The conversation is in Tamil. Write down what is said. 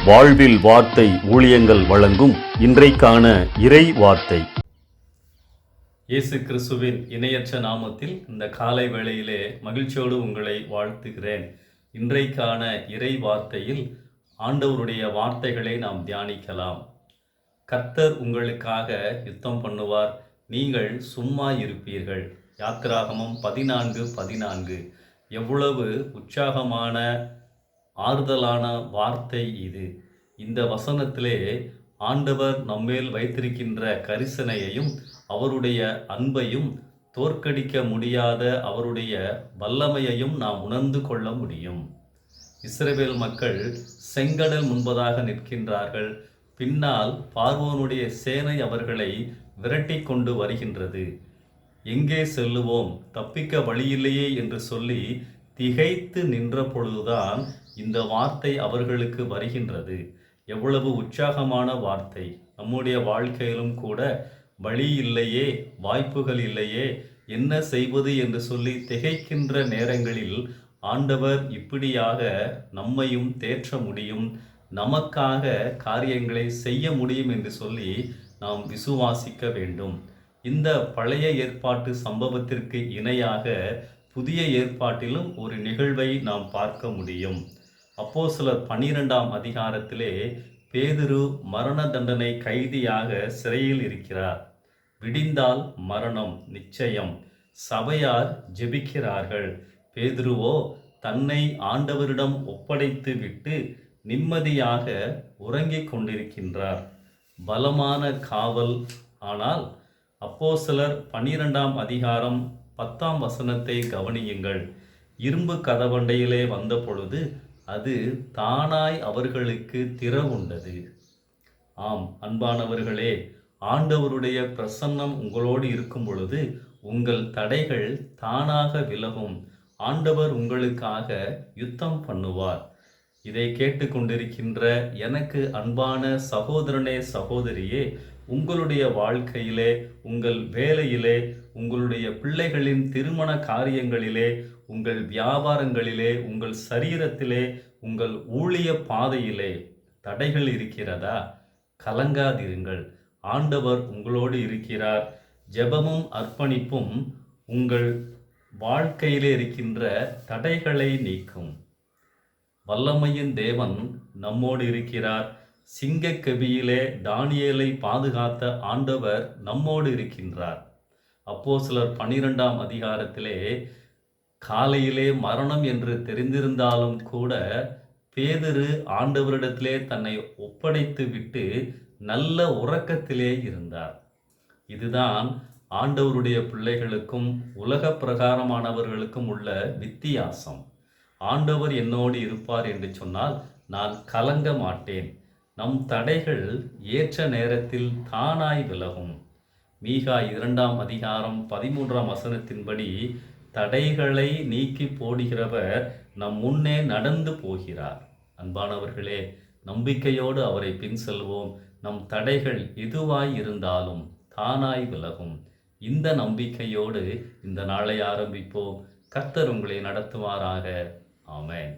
வாழ்வில் வார்த்தை ஊழியங்கள் வழங்கும் இன்றைக்கான இறை வார்த்தை. இயேசு கிறிஸ்துவின் இணையற்ற நாமத்தில் இந்த காலை வேளையிலே மகிழ்ச்சியோடு உங்களை வாழ்த்துகிறேன். இன்றைக்கான இறை வார்த்தையில் ஆண்டவருடைய வார்த்தைகளை நாம் தியானிக்கலாம். கர்த்தர் உங்களுக்காக யுத்தம் பண்ணுவார், நீங்கள் சும்மா இருப்பீர்கள். யாத்திராகமம் 14:14. எவ்வளவு உற்சாகமான ஆறுதலான வார்த்தை இது. இந்த வசனத்திலே ஆண்டவர் நம்மேல் வைத்திருக்கின்ற கரிசனையையும் அவருடைய அன்பையும் தோற்கடிக்க முடியாத அவருடைய வல்லமையையும் நாம் உணர்ந்து கொள்ள முடியும். இஸ்ரவேல் மக்கள் செங்கடல் முன்பதாக நிற்கின்றார்கள். பின்னால் பார்வோனுடைய சேனை அவர்களை விரட்டி கொண்டு வருகின்றது. எங்கே செல்லுவோம், தப்பிக்க வழியில்லையே என்று சொல்லி திகைத்து நின்ற பொழுதுதான் இந்த வார்த்தை அவர்களுக்கு வருகின்றது. எவ்வளவு உற்சாகமான வார்த்தை! நம்முடைய வாழ்க்கையிலும் கூட வழி இல்லையே, வாய்ப்புகள் இல்லையே, என்ன செய்வது என்று சொல்லி திகைக்கின்ற நேரங்களில் ஆண்டவர் இப்படியாக நம்மையும் தேற்ற முடியும், நமக்காக காரியங்களை செய்ய முடியும் என்று சொல்லி நாம் விசுவாசிக்க வேண்டும். இந்த பழைய ஏற்பாட்டு சம்பவத்திற்கு இணையாக புதிய ஏற்பாட்டிலும் ஒரு நிகழ்வை நாம் பார்க்க முடியும். அப்போஸ்தலர் 12ஆம் அதிகாரத்திலே பேதுரு மரண தண்டனை கைதியாக சிறையில் இருக்கிறார். விடிந்தால் மரணம் நிச்சயம். சபையார் ஜெபிக்கிறார்கள். பேதுருவோ தன்னை ஆண்டவரிடம் ஒப்படைத்து விட்டு நிம்மதியாக உறங்கிக் கொண்டிருக்கின்றார். பலமான காவல். ஆனால் அப்போஸ்தலர் 12ஆம் அதிகாரம் 10ஆம் வசனத்தை கவனியுங்கள். இரும்பு கதவண்டையிலே வந்த பொழுது அது தானாய் அவர்களுக்கு திறவுண்டது. ஆம் அன்பானவர்களே, ஆண்டவருடைய பிரசன்னம் உங்களோடு இருக்கும் பொழுது உங்கள் தடைகள் தானாக விலகும். ஆண்டவர் உங்களுக்காக யுத்தம் பண்ணுவார். இதை கேட்டுக்கொண்டிருக்கின்ற எனக்கு அன்பான சகோதரனே, சகோதரியே, உங்களுடைய வாழ்க்கையிலே, உங்கள் வேலையிலே, உங்களுடைய பிள்ளைகளின் திருமண காரியங்களிலே, உங்கள் வியாபாரங்களிலே, உங்கள் சரீரத்திலே, உங்கள் ஊழிய பாதையிலே தடைகள் இருக்கிறதா? கலங்காதிருங்கள். ஆண்டவர் உங்களோடு இருக்கிறார். ஜெபமும் அர்ப்பணிப்பும் உங்கள் வாழ்க்கையிலே இருக்கின்ற தடைகளை நீக்கும். வல்லமையின் தேவன் நம்மோடு இருக்கிறார். சிங்கக்கவியிலே தானியேலை பாதுகாத்த ஆண்டவர் நம்மோடு இருக்கின்றார். அப்போஸ்தலர் 12ஆம் அதிகாரத்திலே காலையிலே மரணம் என்று தெரிந்திருந்தாலும் கூட பேதுரு ஆண்டவரிடத்திலே தன்னை ஒப்படைத்து விட்டு நல்ல உறக்கத்திலே இருந்தார். இதுதான் ஆண்டவருடைய பிள்ளைகளுக்கும் உலக பிரகாரமானவர்களுக்கும் உள்ள வித்தியாசம். ஆண்டவர் என்னோடு இருப்பார் என்று சொன்னால் நான் கலங்க மாட்டேன். நம் தடைகள் ஏற்ற நேரத்தில் தானாய் விலகும். மீகா 2ஆம் அதிகாரம் 13ஆம் வசனத்தின்படி தடைகளை நீக்கி போடுகிறவர் நம் முன்னே நடந்து போகிறார். அன்பானவர்களே, நம்பிக்கையோடு அவரை பின் செல்வோம். நம் தடைகள் எதுவாய் இருந்தாலும் தானாய் விலகும். இந்த நம்பிக்கையோடு இந்த நாளை ஆரம்பிப்போம். கர்த்தர் உங்களை நடத்துவாராக. ஆமென்.